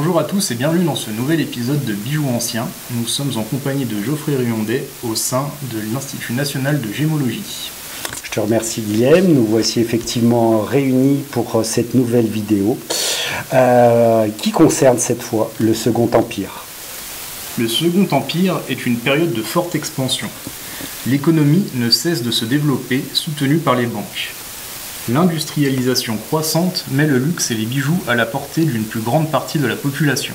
Bonjour à tous et bienvenue dans ce nouvel épisode de Bijoux Anciens. Nous sommes en compagnie de Geoffrey Riondé au sein de l'Institut National de Gémologie. Je te remercie Guillaume, nous voici effectivement réunis pour cette nouvelle vidéo qui concerne cette fois le Second Empire. Le Second Empire est une période de forte expansion. L'économie ne cesse de se développer, soutenue par les banques. L'industrialisation croissante met le luxe et les bijoux à la portée d'une plus grande partie de la population.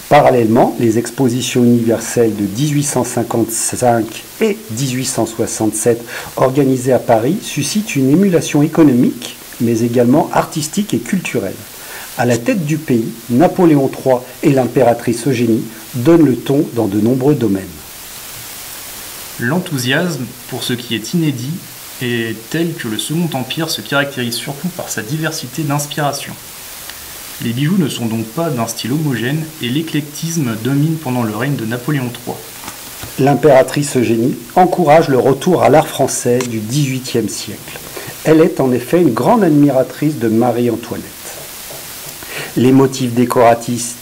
Parallèlement, les expositions universelles de 1855 et 1867 organisées à Paris suscitent une émulation économique, mais également artistique et culturelle. À la tête du pays, Napoléon III et l'impératrice Eugénie donnent le ton dans de nombreux domaines. L'enthousiasme pour ce qui est inédit est tel que le Second Empire se caractérise surtout par sa diversité d'inspiration. Les bijoux ne sont donc pas d'un style homogène et l'éclectisme domine pendant le règne de Napoléon III. L'impératrice Eugénie encourage le retour à l'art français du XVIIIe siècle. Elle est en effet une grande admiratrice de Marie-Antoinette. Les motifs décoratifs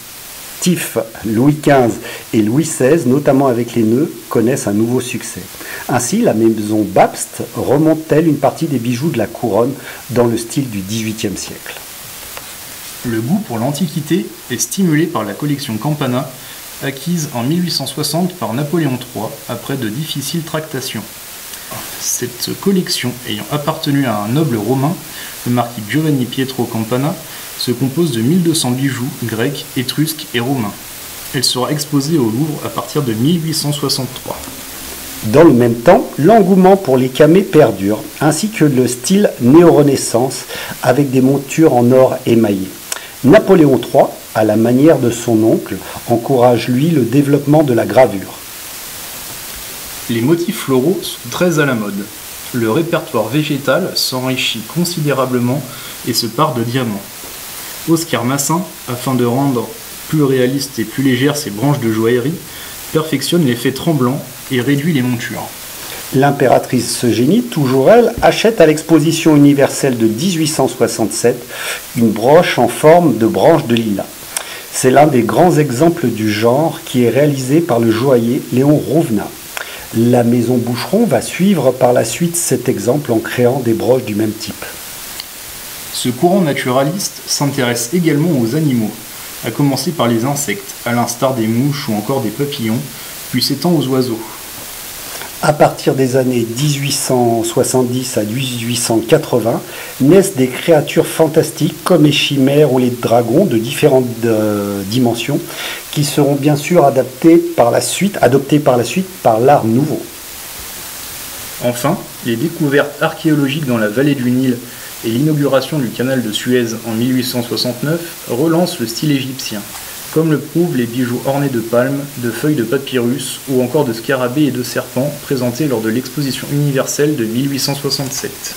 Louis XV et Louis XVI, notamment avec les nœuds, connaissent un nouveau succès. Ainsi, la maison Babst remonte-t-elle une partie des bijoux de la couronne dans le style du XVIIIe siècle. Le goût pour l'Antiquité est stimulé par la collection Campana, acquise en 1860 par Napoléon III après de difficiles tractations. Cette collection, ayant appartenu à un noble romain, le marquis Giovanni Pietro Campana, se compose de 1200 bijoux grecs, étrusques et romains. Elle sera exposée au Louvre à partir de 1863. Dans le même temps, l'engouement pour les camées perdure, ainsi que le style néo-renaissance avec des montures en or émaillé. Napoléon III, à la manière de son oncle, encourage lui le développement de la gravure. Les motifs floraux sont très à la mode. Le répertoire végétal s'enrichit considérablement et se pare de diamants. Oscar Massin, afin de rendre plus réalistes et plus légères ces branches de joaillerie, perfectionne l'effet tremblant et réduit les montures. L'impératrice Eugénie, toujours elle, achète à l'exposition universelle de 1867 une broche en forme de branche de lilas. C'est l'un des grands exemples du genre qui est réalisé par le joaillier Léon Rouvenat. La maison Boucheron va suivre par la suite cet exemple en créant des broches du même type. Ce courant naturaliste s'intéresse également aux animaux, à commencer par les insectes, à l'instar des mouches ou encore des papillons, puis s'étend aux oiseaux. À partir des années 1870 à 1880, naissent des créatures fantastiques comme les chimères ou les dragons de différentes dimensions, qui seront bien sûr adoptées par la suite par l'art nouveau. Enfin, les découvertes archéologiques dans la vallée du Nil et l'inauguration du canal de Suez en 1869 relancent le style égyptien, comme le prouvent les bijoux ornés de palmes, de feuilles de papyrus ou encore de scarabées et de serpents présentés lors de l'exposition universelle de 1867.